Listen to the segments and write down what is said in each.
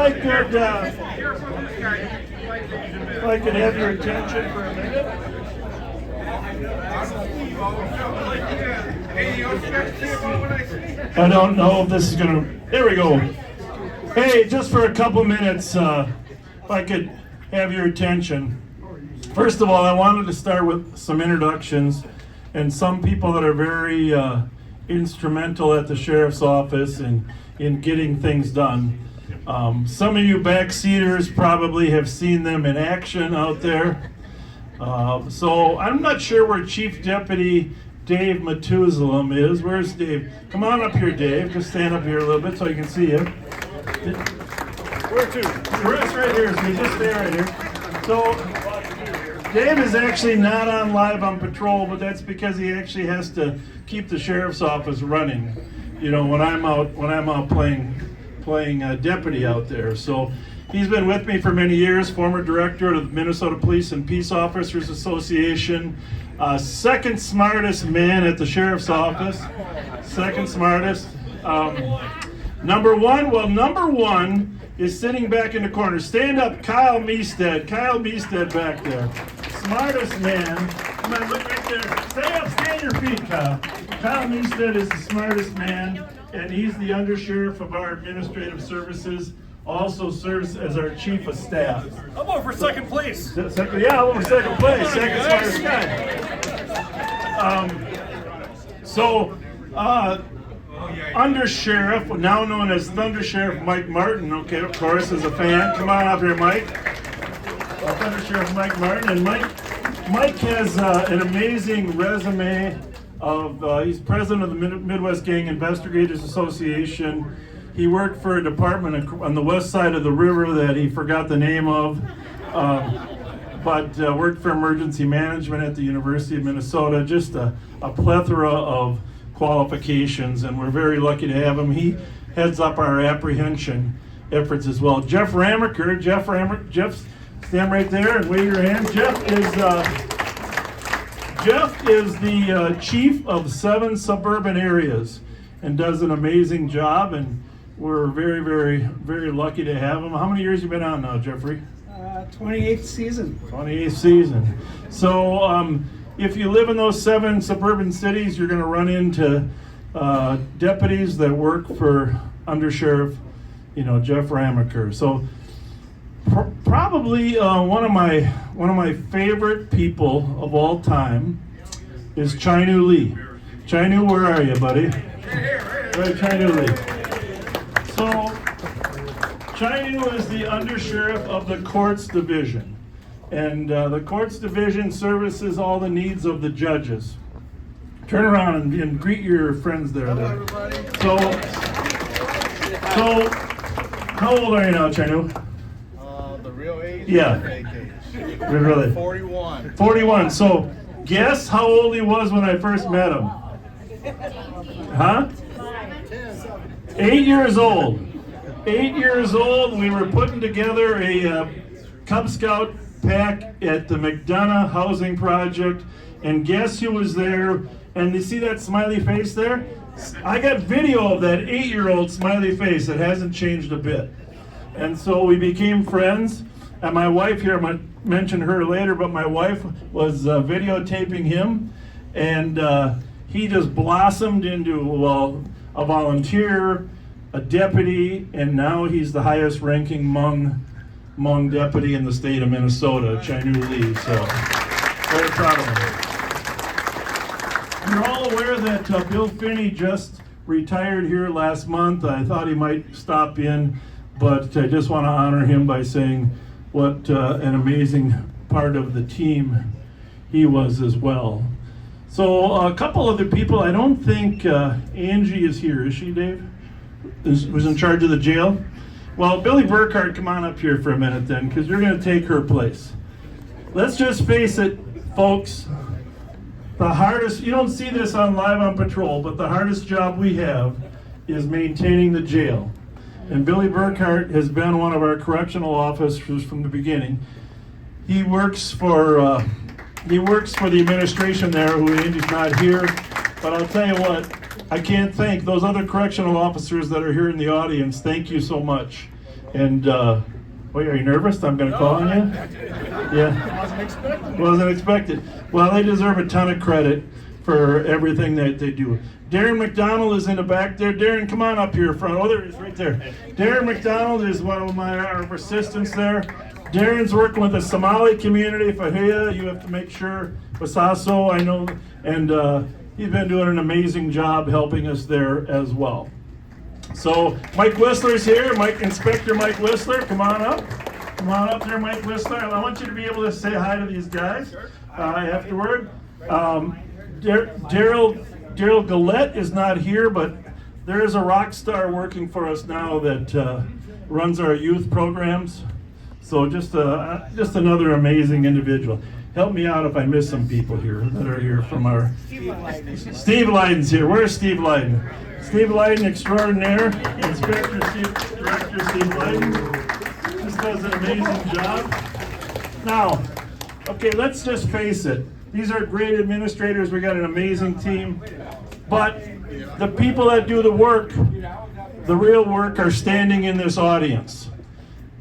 if I could have your attention for a minute. I don't know if this is gonna. There we go. Hey, just for a couple minutes, if I could have your attention. First of all, I wanted to start with some introductions and some people that are very instrumental at the sheriff's office and in getting things done. Some of you backseaters probably have seen them in action out there. So I'm not sure where Chief Deputy Dave Methusalem is. Where's Dave? Come on up here, Dave. Just stand up here a little bit so I can see you. Where to? Rest right here. So you just stay right here. So Dave is actually not on live on patrol, but that's because he actually has to keep the sheriff's office running. You know, when I'm out playing deputy out there. So he's been with me for many years, former director of the Minnesota Police and Peace Officers Association, second smartest man at the sheriff's office, second smartest. Number one is sitting back in the corner. Stand up, Kyle Meestead. Kyle Meestead back there. Smartest man. Come on, look right there. Stay up, stay on your feet, Kyle. Kyle Meestead is the smartest man, and he's the undersheriff of our administrative services. Also serves as our chief of staff. I'm over for second place. Yeah, over second place. Second smartest guy. Undersheriff, now known as Thunder Sheriff Mike Martin, okay, of course, is a fan. Come on up here, Mike. Thunder Sheriff Mike Martin. And Mike has an amazing resume of, he's president of the Midwest Gang Investigators Association. He worked for a department on the west side of the river that he forgot the name of, but worked for emergency management at the University of Minnesota. Just a plethora of qualifications, and we're very lucky to have him. He heads up our apprehension efforts as well. Jeff Ramaker, Jeff, stand right there and wave your hand. Jeff is the chief of 7 suburban areas and does an amazing job, and we're very, very, very lucky to have him. How many years have you been on now, Jeffrey? 28th season. 28th season. So if you live in those 7 suburban cities, you're going to run into deputies that work for Undersheriff, Jeff Ramaker. So probably one of my favorite people of all time is Chinu Lee. Chinu, where are you, buddy? Right, Chinu Lee. So Chinu is the Undersheriff of the Courts Division. And the Courts Division services all the needs of the judges. Turn around and greet your friends there. Hello, everybody. So how old are you now, Chinu? The real age? Yeah. The fake age. Really? 41. 41. So guess how old he was when I first met him? Huh? 8 years old. 8 years old. We were putting together a Cub Scout pack at the McDonough Housing Project, and guess who was there? And you see that smiley face there? I got video of that 8-year-old smiley face. It hasn't changed a bit. And so we became friends. And my wife here, I'm going to mention her later, but my wife was videotaping him, and he just blossomed into, well, a volunteer, a deputy, and now he's the highest ranking Hmong deputy in the state of Minnesota, Chinu Lee. So very proud of him. You're all aware that Bill Finney just retired here last month. I thought he might stop in, but I just want to honor him by saying what an amazing part of the team he was as well. So a couple other people, I don't think Angie is here, is she, Dave? Who's in charge of the jail? Well, Billy Burkhart, come on up here for a minute then, because you're going to take her place. Let's just face it, folks, the hardest, you don't see this on Live on Patrol, but the hardest job we have is maintaining the jail. And Billy Burkhart has been one of our correctional officers from the beginning. He works for the administration there, who Andy's not here, but I'll tell you what, I can't thank those other correctional officers that are here in the audience. Thank you so much. And, wait, are you nervous? I'm going to call on you? Yeah. Wasn't expected. Well, they deserve a ton of credit for everything that they do. Darren McDonald is in the back there. Darren, come on up here front. Oh, there he is, right there. Darren McDonald is one of our assistants there. Darren's working with the Somali community. Fahia, you have to make sure. Wasaso, I know. And he's been doing an amazing job helping us there as well. So Mike Whistler's here. Inspector Mike Whistler, come on up. Come on up there, Mike Whistler. I want you to be able to say hi to these guys afterward. Daryl Gillette is not here, but there is a rock star working for us now that runs our youth programs. So just another amazing individual. Help me out if I miss some people here that are here from our... Steve Leiden's here. Where's Steve Leiden? Steve Leiden extraordinaire. Director Steve Leiden. Just does an amazing job. Now, okay, let's just face it. These are great administrators. We got an amazing team. But the people that do the work, the real work, are standing in this audience.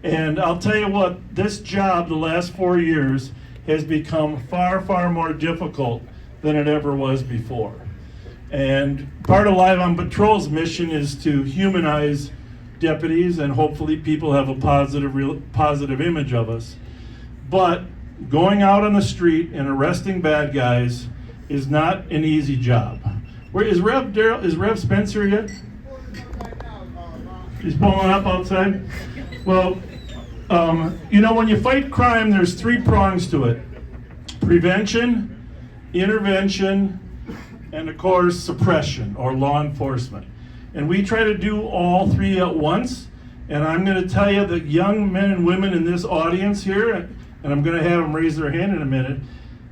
And I'll tell you what, this job the last 4 years has become far, far more difficult than it ever was before. And part of Live on Patrol's mission is to humanize deputies, and hopefully people have a positive image of us. But going out on the street and arresting bad guys is not an easy job. Where is Rev Spencer yet? He's pulling up outside. Well, when you fight crime, there's 3 prongs to it: prevention, intervention, and of course suppression or law enforcement. And we try to do all 3 at once. And I'm going to tell you that young men and women in this audience here, and I'm going to have them raise their hand in a minute,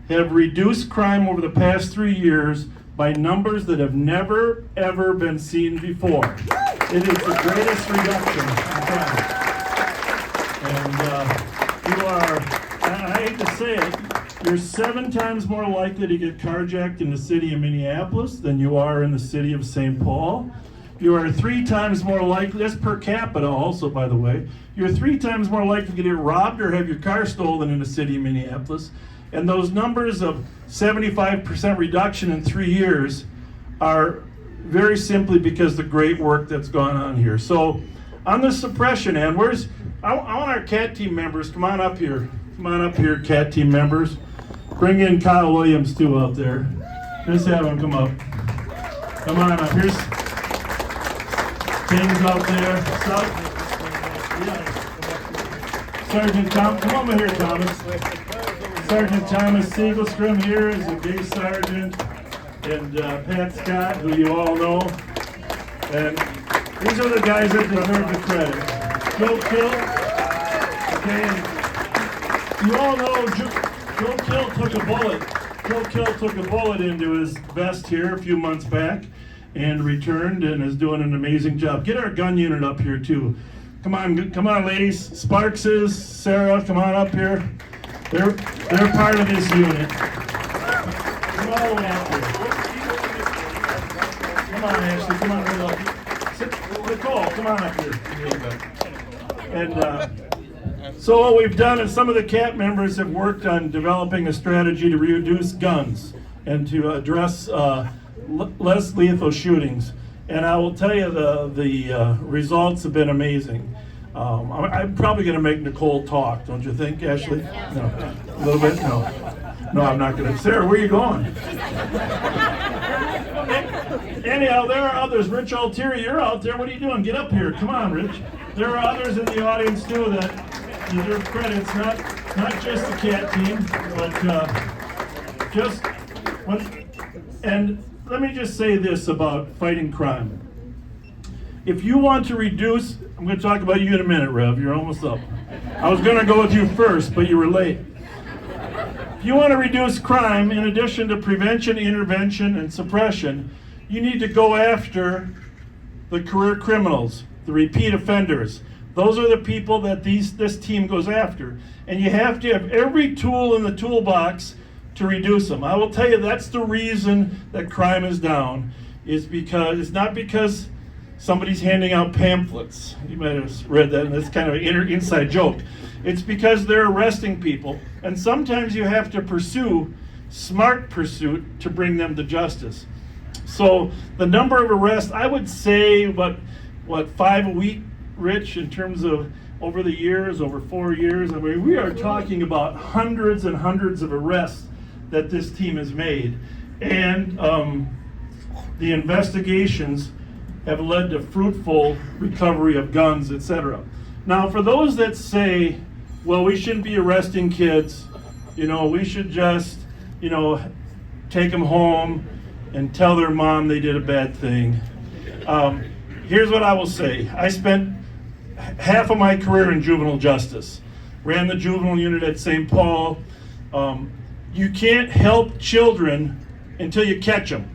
have reduced crime over the past 3 years by numbers that have never, ever been seen before. It is the greatest reduction in crime. And you are, I hate to say it, you're 7 times more likely to get carjacked in the city of Minneapolis than you are in the city of St. Paul. You are 3 times more likely, that's per capita also, by the way, you're 3 times more likely to get robbed or have your car stolen in the city of Minneapolis. And those numbers of 75% reduction in 3 years are very simply because of the great work that's gone on here. So on the suppression end, I want our CAT team members, come on up here. Come on up here, CAT team members. Bring in Kyle Williams too out there. Just have him come up. Come on up. Here's King's out there. Sergeant Tom, come over here, Thomas. Sergeant Thomas Siegelstrom here is a base sergeant, and Pat Scott, who you all know. And these are the guys that deserve the credit. Joe Kill, okay, you all know Joe Kill took a bullet. Joe Kill took a bullet into his vest here a few months back and returned and is doing an amazing job. Get our gun unit up here too. Come on, ladies. Sparkses, Sarah, come on up here. They're part of this unit. Come all the way up here. Come on, Ashley. Come on right up. Nicole, come on up here. And so what we've done is some of the CAT members have worked on developing a strategy to reduce guns and to address less lethal shootings. And I will tell you the results have been amazing. I'm probably going to make Nicole talk, don't you think, Ashley? No, a little bit. No, I'm not going to. Sarah, where are you going? Anyhow, there are others. Rich Altieri, you're out there. What are you doing? Get up here. Come on, Rich. There are others in the audience too that deserve credits. Not just the CAT team, but and let me just say this about fighting crime. If you want to reduce, I'm going to talk about you in a minute, Rev. You're almost up. I was going to go with you first, but you were late. If you want to reduce crime, in addition to prevention, intervention, and suppression, you need to go after the career criminals, the repeat offenders. Those are the people that this team goes after. And you have to have every tool in the toolbox to reduce them. I will tell you that's the reason that crime is down, is because it's not because somebody's handing out pamphlets. You might have read that, and that's kind of an inside joke. It's because they're arresting people, and sometimes you have to pursue smart pursuit to bring them to justice. So the number of arrests, I would say, what 5 a week, Rich, in terms of over the years, over 4 years. I mean, we are talking about hundreds and hundreds of arrests that this team has made. And the investigations have led to fruitful recovery of guns, etc. Now, for those that say, well, we shouldn't be arresting kids, we should just, take them home and tell their mom they did a bad thing. Here's what I will say. I spent half of my career in juvenile justice. Ran the juvenile unit at St. Paul. You can't help children until you catch them.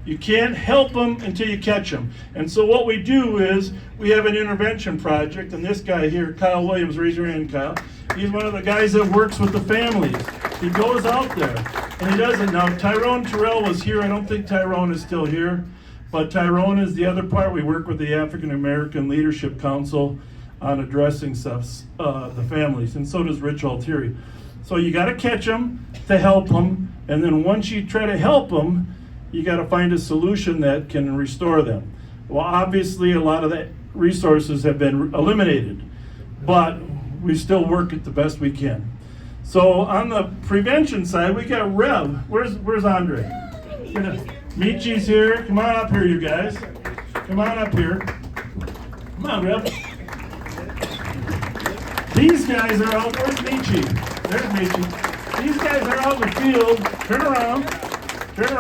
You can't help them until you catch them. And so what we do is we have an intervention project, and this guy here, Kyle Williams, raise your hand, Kyle. He's one of the guys that works with the families. He goes out there, and he does it. Now, Tyrone Terrell was here. I don't think Tyrone is still here, but Tyrone is the other part. We work with the African American Leadership Council on addressing the families, and so does Rich Altieri. So you got to catch them to help them, and then once you try to help them, you got to find a solution that can restore them. Well, obviously, a lot of the resources have been eliminated, but we still work it the best we can. So on the prevention side, we got Rev. Where's Andre? Michi's here. Come on up here, you guys. Come on up here. Come on, Rev. These guys are out. Where's Michi? There's Michi. These guys are out in the field. Turn around.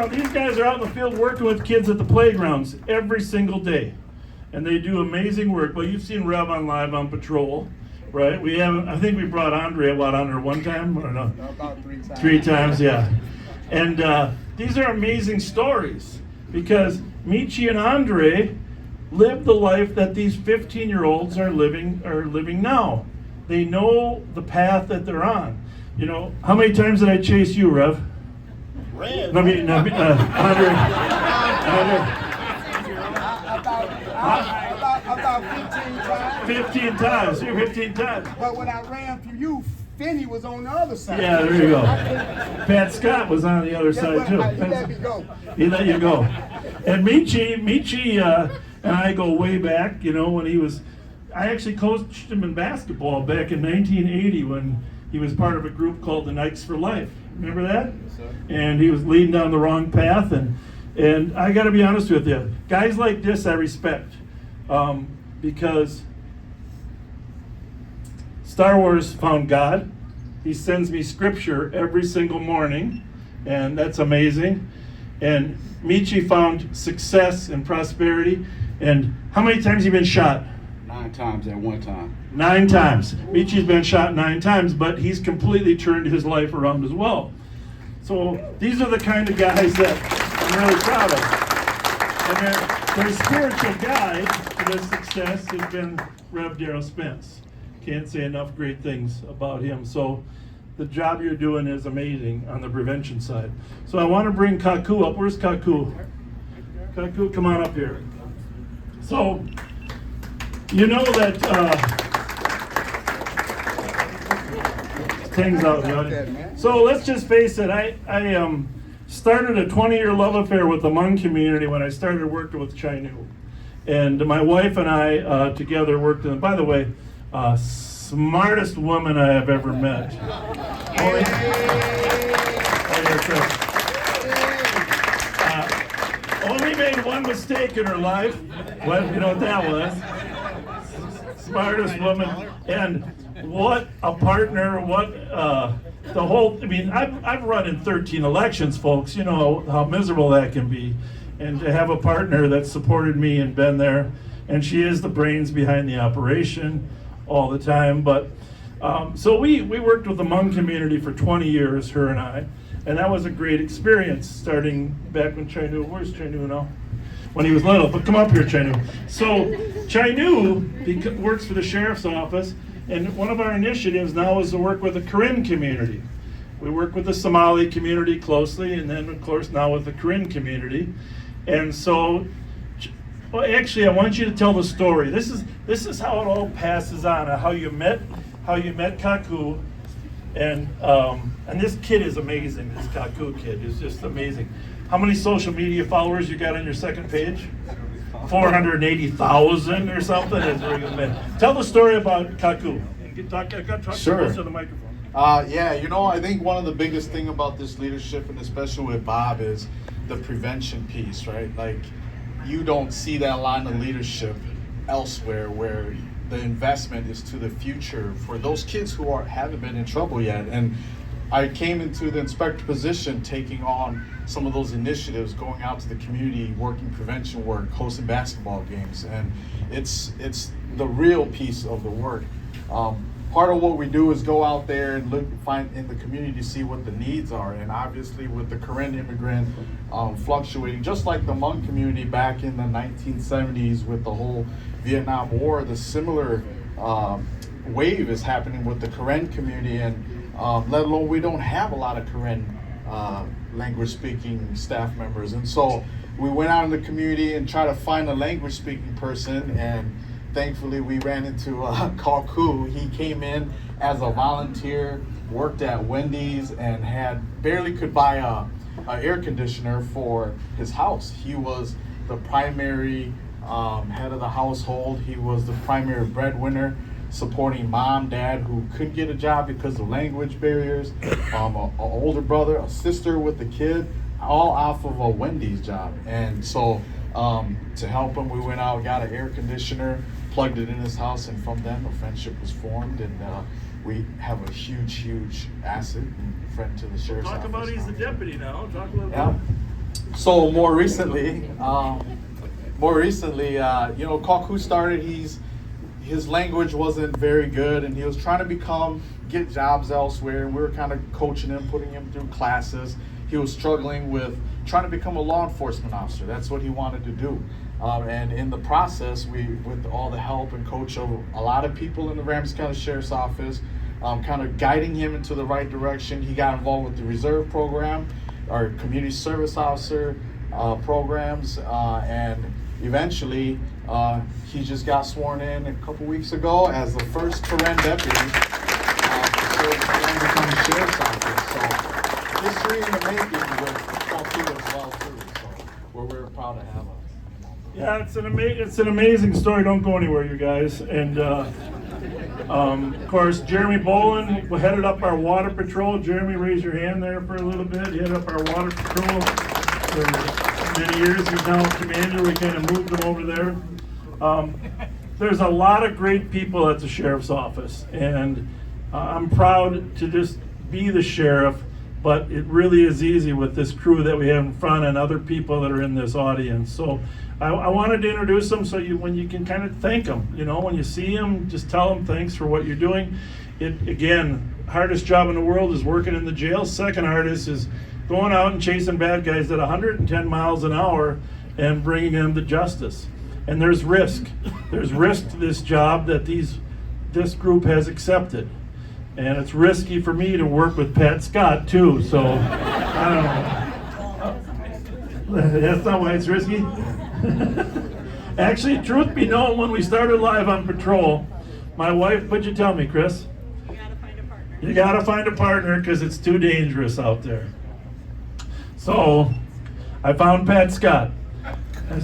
These guys are out in the field working with kids at the playgrounds every single day. And they do amazing work. Well, you've seen Rev on Live on Patrol, right? I think we brought Andre, under one time? Or no? About 3 times. 3 times, yeah. And these are amazing stories because Michi and Andre live the life that these 15-year-olds are living now. They know the path that they're on. How many times did I chase you, Rev? Red. Andre. About 15 times. 15 times. You're 15 times. But when I ran through you, Finney was on the other side. Yeah, there you go. Pat Scott was on the other side too. He let me go. He let you go. And Michi and I go way back, when he was, I actually coached him in basketball back in 1980 when he was part of a group called the Knights for Life. Remember that? Yes, sir. And he was leading down the wrong path. And I got to be honest with you, guys like this I respect because Star Wars found God. He sends me scripture every single morning, and that's amazing. And Michi found success and prosperity. And how many times have you been shot? 9 times at one time. 9 times. Michi's been shot 9 times, but he's completely turned his life around as well. So these are the kind of guys that I'm really proud of. And their spiritual guide to this success has been Rev. Darrell Spence. Can't say enough great things about him. So the job you're doing is amazing on the prevention side. So I want to bring Kaku up. Where's Kaku? Kaku, come on up here. So you know that things out here. So let's just face it. I started a 20-year love affair with the Hmong community when I started working with Chinu, and my wife and I together worked. And by the way, smartest woman I have ever met. Only made one mistake in her life. Well, you know what that was. Smartest woman, and what a partner, I've run in 13 elections, folks. You know how miserable that can be. And to have a partner that supported me and been there, and she is the brains behind the operation all the time. But so we worked with the Hmong community for 20 years, her and I, and that was a great experience starting back when Chinu, where's Chinu now? When he was little, but come up here, Chinu. So Chinu works for the sheriff's office, and one of our initiatives now is to work with the Karen community. We work with the Somali community closely, and then of course now with the Karen community. And so Well, actually, I want you to tell the story. This is how it all passes on. How you met Kaku, and this kid is amazing. This Kaku kid is just amazing. How many social media followers you got on your second page? 480,000 or something. Tell the story about Kaku. Talk Sure. close to the microphone. Yeah, I think one of the biggest thing about this leadership, and especially with Bob, is the prevention piece, right? Like, you don't see that line of leadership elsewhere where the investment is to the future for those kids who haven't been in trouble yet. And I came into the inspector position taking on some of those initiatives, going out to the community, working prevention work, hosting basketball games, and it's the real piece of the work. Part of what we do is go out there and find in the community to see what the needs are, and obviously with the Karen immigrant fluctuating, just like the Hmong community back in the 1970s with the whole Vietnam War, the similar wave is happening with the Karen community, and let alone we don't have a lot of Karen language speaking staff members, and so we went out in the community and tried to find a language speaking person, and thankfully we ran into Kaku. He came in as a volunteer, worked at Wendy's, and barely could buy a air conditioner for his house. He was the primary head of the household. He was the primary breadwinner, supporting mom, dad, who couldn't get a job because of language barriers, an older brother, a sister with a kid, all off of a Wendy's job. And so to help him, we went out, got an air conditioner, plugged it in his house, and from then a friendship was formed, and we have a huge asset and friend to the sheriff's office. Talk about he's the deputy now. Talk a little Yeah. bit. So more recently, Kaku started. His language wasn't very good, and he was trying to get jobs elsewhere, and we were kind of coaching him, putting him through classes. He was struggling with trying to become a law enforcement officer. That's what he wanted to do. And in the process, with all the help and coach of a lot of people in the Ramsey County Sheriff's Office, kind of guiding him into the right direction, he got involved with the reserve program, our community service officer programs, and eventually he just got sworn in a couple weeks ago as the first Karen deputy to serve the Ramsey County Sheriff's Office. So history in the making with Kaku as well too. So we're very proud to have him. Yeah, it's an amazing story. Don't go anywhere, you guys. And of course, Jeremy Bolin headed up our water patrol. Jeremy, raise your hand there for a little bit. He headed up our water patrol for many years. He's now commander. We kind of moved him over there. There's a lot of great people at the sheriff's office, and I'm proud to just be the sheriff. But it really is easy with this crew that we have in front and other people that are in this audience. So I wanted to introduce them so when you can kind of thank them. When you see them, just tell them thanks for what you're doing. Again, hardest job in the world is working in the jail. Second hardest is going out and chasing bad guys at 110 miles an hour and bringing them to justice. And there's risk. There's risk to this job that this group has accepted. And it's risky for me to work with Pat Scott too, so I don't know. That's not why it's risky. Actually, truth be known, when we started Live on Patrol, my wife, what'd you tell me, Chris? You gotta find a partner. You gotta find a partner because it's too dangerous out there. So I found Pat Scott. I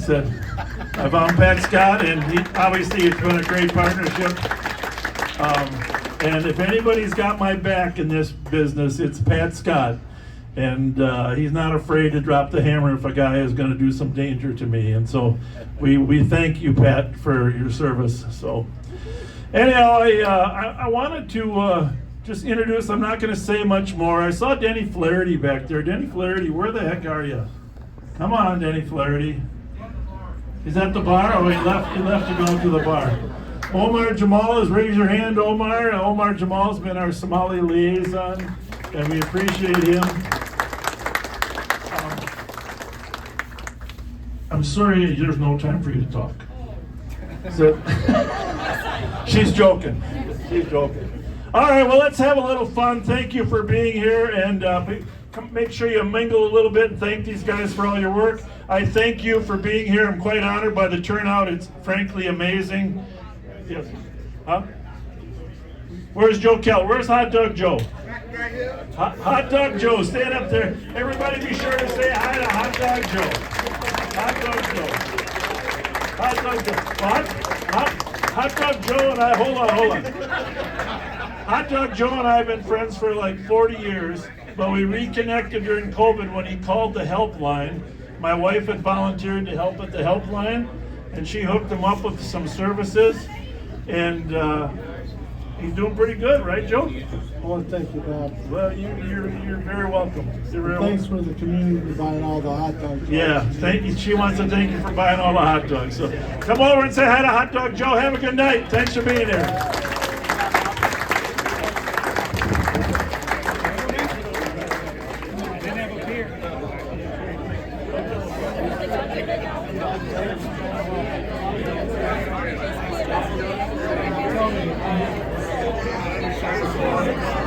found Pat Scott, and obviously it's been a great partnership. And if anybody's got my back in this business, it's Pat Scott. And he's not afraid to drop the hammer if a guy is going to do some danger to me. And so we thank you, Pat, for your service. So anyhow, I wanted to just introduce, I'm not going to say much more. I saw Denny Flaherty back there. Denny Flaherty, where the heck are you? Come on, Denny Flaherty. He's at the bar? Oh, he left to go to the bar. Omar Jamal has raised your hand, Omar. Omar Jamal's been our Somali liaison, and we appreciate him. I'm sorry, there's no time for you to talk. So, she's joking. She's joking. All right, well, let's have a little fun. Thank you for being here, and make sure you mingle a little bit and thank these guys for all your work. I thank you for being here. I'm quite honored by the turnout. It's frankly amazing. Yes. Huh? Where's Joe Kell? Where's Hot Dog Joe? Hot Dog Joe, stand up there. Everybody be sure to say hi to Hot Dog Joe. Hot Dog Joe. Hot Dog Joe. Hot Dog Joe and I, hold on. Hot Dog Joe and I have been friends for like 40 years, but we reconnected during COVID when he called the helpline. My wife had volunteered to help at the helpline, and she hooked him up with some services, and he's doing pretty good, right, Joe? I want to thank you, Bob. Well, you're very welcome. You're very Thanks for the community buying all the hot dogs. Yeah, thank you. She wants to thank you for buying all the hot dogs. So come over and say hi to Hot Dog Joe. Have a good night. Thanks for being here. Thank you.